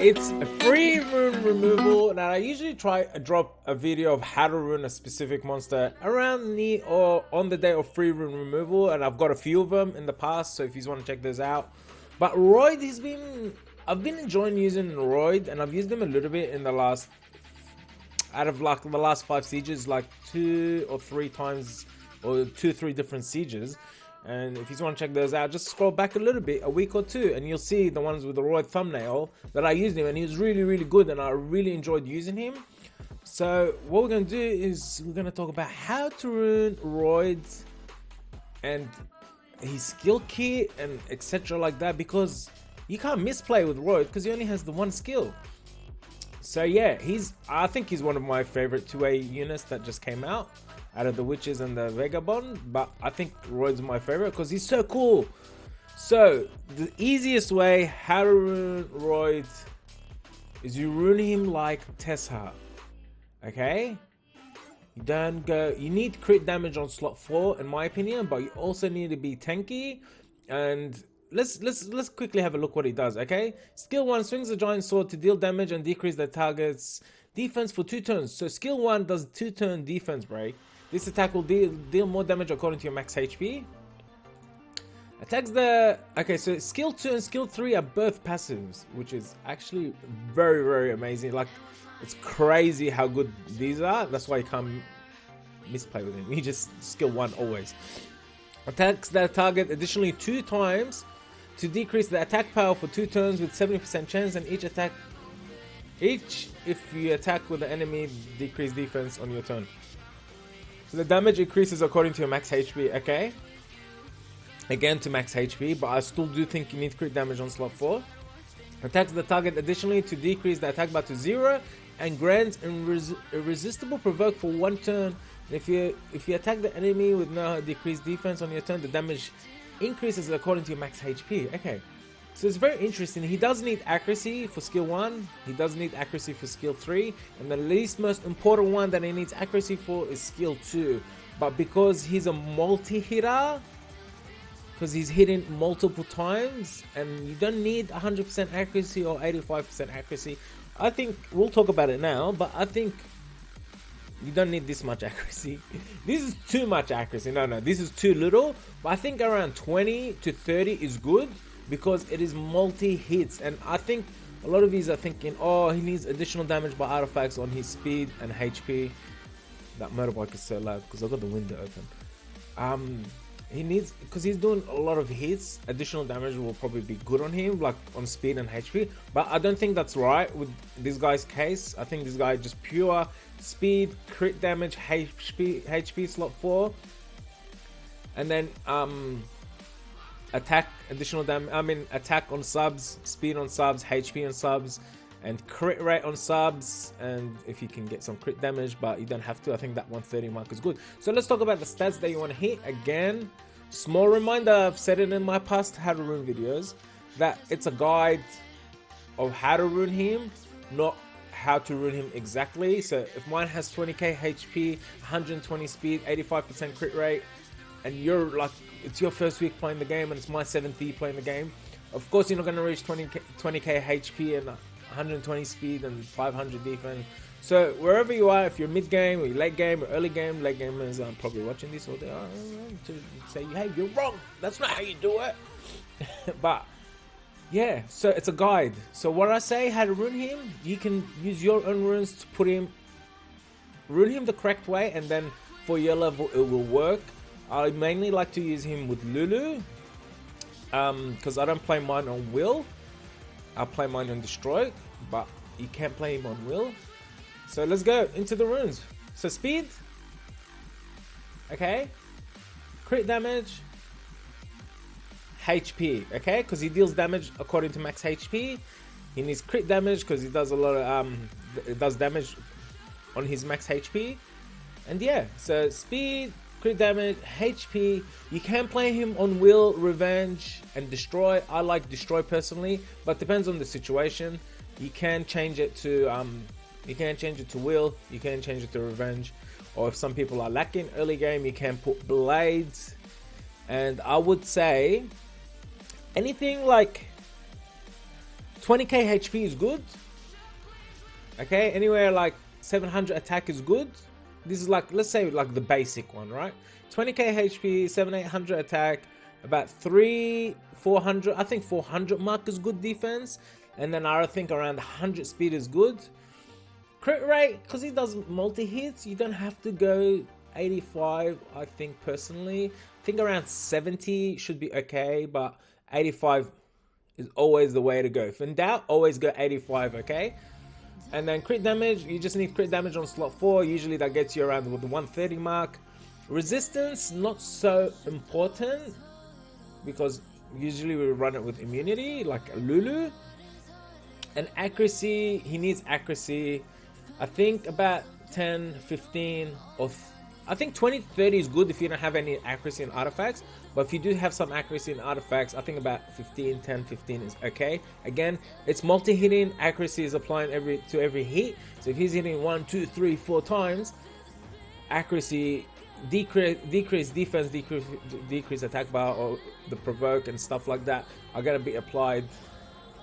It's a free rune removal, and I usually drop a video of how to rune a specific monster around the or on the day of free rune removal, and I've got a few of them in the past, so if you want to check those out. But Roid I've been enjoying using Roid, and I've used him a little bit in the last, out of like the last 5 sieges, like 2 or 3 times, or 2 or 3 different sieges. And if you want to check those out, just scroll back a little bit, a week or 2, and you'll see the ones with the Roid thumbnail that I used him, and he was really good, and I really enjoyed using him. So what we're going to do is we're going to talk about how to rune Roid and his skill kit and etc like that, because you can't misplay with Roid because he only has the one skill. So yeah, I think he's one of my favorite 2A units that just came out of the witches and the Vagabond, but I think Roid's my favorite because he's so cool. So the easiest way how to rune Roid is you rune him like Tessa. Okay, you need crit damage on slot 4 in my opinion, but you also need to be tanky. And let's quickly have a look what he does. Okay, skill 1, swings a giant sword to deal damage and decrease the target's defense for 2 turns. So skill 1 does 2-turn defense break. This attack will deal more damage according to your max HP. Attacks okay, so skill 2 and skill 3 are both passives, which is actually very amazing. Like, it's crazy how good these are. That's why you can't misplay with him. You just skill 1 always. Attacks that target additionally 2 times to decrease the attack power for 2 turns with 70% chance, and each if you attack with the enemy, decrease defense on your turn. So the damage increases according to your max HP, okay? Again to max HP, but I still do think you need crit damage on slot 4. Attacks the target additionally to decrease the attack bar to 0 and grants irresistible provoke for 1 turn. If you attack the enemy with no decreased defense on your turn, the damage increases according to your max HP. Okay, so it's very interesting. He does need accuracy for skill 1, he does need accuracy for skill 3, and the least most important one that he needs accuracy for is skill 2. But because he's a multi-hitter, because he's hitting multiple times, and you don't need 100% accuracy or 85% accuracy, I think, we'll talk about it now, but I think you don't need this much accuracy. This is too much accuracy. No, this is too little. But I think around 20 to 30 is good because it is multi-hits. And I think a lot of these are thinking, oh, he needs additional damage by artifacts on his speed and HP. That motorbike is so loud because I've got the window open. He needs, because he's doing a lot of hits, additional damage will probably be good on him, like on speed and HP. But I don't think that's right with this guy's case. I think this guy just pure speed, crit damage, HP slot 4, and then attack additional damage. Attack on subs, speed on subs, HP on subs, and crit rate on subs. And if you can get some crit damage, but you don't have to, I think that 130 mark is good. So let's talk about the stats that you want to hit. Again, small reminder, I've said it in my past how to rune videos, that it's a guide of how to rune him, not how to rune him exactly. So if mine has 20k HP, 120 speed, 85% crit rate, and you're like, it's your first week playing the game and it's my 7th playing the game, of course you're not going to reach 20k HP and 120 speed and 500 defense. So wherever you are, if you're mid game or late game or early game, late gamers are probably watching this all day to say, hey, you're wrong, that's not how you do it. But yeah, so it's a guide. So what I say how to rune him, you can use your own runes to rune him the correct way, and then for your level it will work. I mainly like to use him with Lulu, because I don't play mine on Will. I play mine on Destroy, but you can't play him on Will. So let's go into the runes. So speed, okay, crit damage, HP, okay, because he deals damage according to max HP. He needs crit damage because he does a lot of it does damage on his max HP. And yeah, so speed, crit damage, HP. You can play him on Will, Revenge, and Destroy. I like Destroy personally, but depends on the situation. You can change it to Will, you can change it to Revenge, or if some people are lacking early game, you can put Blades. And I would say anything like 20k HP is good. Okay, anywhere like 700 attack is good. This is like, let's say like the basic one, right? 20k HP, 700-800 attack, about 400, I think 400 mark is good defense, and then I think around 100 speed is good. Crit rate, because he does multi-hits, you don't have to go 85, I think personally. I think around 70 should be okay, but 85 is always the way to go. If in doubt, always go 85, okay? And then crit damage, you just need crit damage on slot 4. Usually that gets you around with the 130 mark. Resistance, not so important, because usually we run it with immunity, like Lulu. And accuracy, he needs accuracy. I think about 10, 15, or I think 20, 30 is good if you don't have any accuracy in artifacts. But if you do have some accuracy in artifacts, I think about 15, 10, 15 is okay. Again, it's multi-hitting. Accuracy is applying to every hit. So if he's hitting 1, 2, 3, 4 times, accuracy decrease defense, decrease attack bar, or the provoke and stuff like that are gonna be applied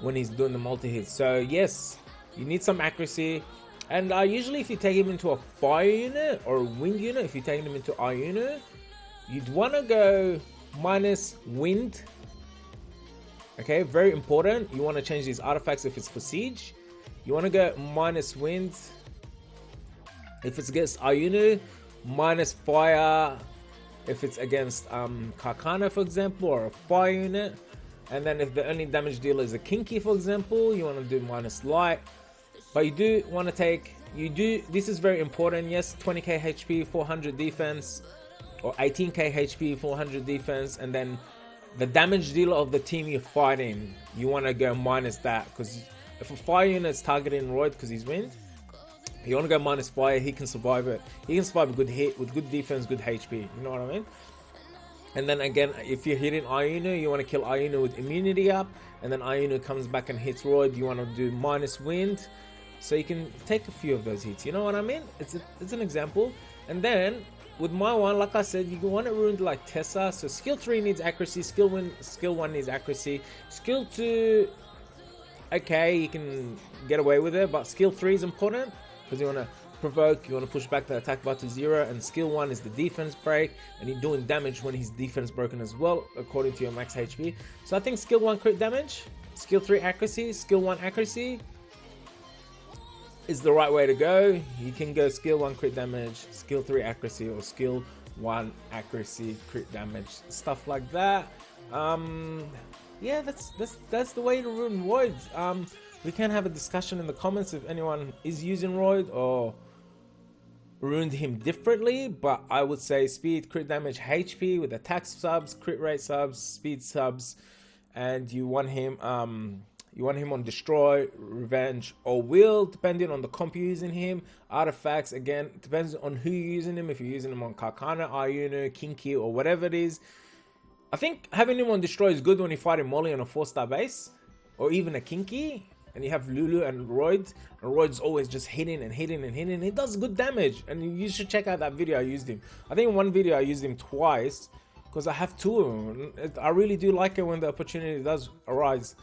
when he's doing the multi-hit. So yes, you need some accuracy. And usually if you take him into a fire unit or a wind unit, if you're taking him into our unit, you'd want to go minus wind. Okay, very important. You want to change these artifacts if it's for siege. You want to go minus wind if it's against our unit, minus fire if it's against Karkana, for example, or a fire unit. And then if the only damage dealer is a Kinky, for example, you want to do minus light. But you do want to take, this is very important, yes, 20k HP, 400 defense, or 18k HP, 400 defense, and then the damage dealer of the team you're fighting, you want to go minus that, because if a fire unit is targeting Roid because he's wind, you want to go minus fire, he can survive it. He can survive a good hit with good defense, good HP, you know what I mean? And then again, if you're hitting Ayunu, you want to kill Ayunu with immunity up, and then Ayunu comes back and hits Roid, you want to do minus wind, so you can take a few of those hits, you know what I mean? It's an example. And then with my one, like I said, you want to ruin like Tessa. So skill 3 needs accuracy, skill 1 needs accuracy, skill 2, okay, you can get away with it, but skill 3 is important because you want to provoke, you want to push back the attack bar to 0, and skill 1 is the defense break, and you're doing damage when his defense broken as well according to your max HP. So I think skill 1 crit damage, skill 3 accuracy, skill 1 accuracy is the right way to go. You can go skill 1 crit damage, skill 3 accuracy, or skill 1 accuracy crit damage, stuff like that. Yeah, that's the way to ruin Roid. We can have a discussion in the comments if anyone is using Roid or ruined him differently, but I would say speed, crit damage, HP with attack subs, crit rate subs, speed subs, and you want him on destroy, revenge, or will, depending on the comp you're using him. Artifacts, again, depends on who you're using him. If you're using him on Karkana, Ayunu, Kinky, or whatever it is. I think having him on destroy is good when you're fighting Molly on a 4-star base, or even a Kinky, and you have Lulu and Roid, and Roid's always just hitting and hitting and hitting. He does good damage, and you should check out that video I used him. I think in one video I used him twice, because I have 2 of them. I really do like it when the opportunity does arise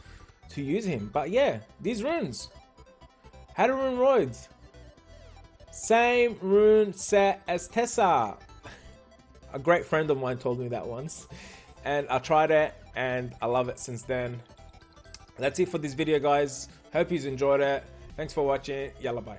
to use him. But yeah, these runes, how to rune Roid, same rune set as Tessa. A great friend of mine told me that once, and I tried it and I love it since then. That's it for this video, guys. Hope you enjoyed it. Thanks for watching. Yalla bye.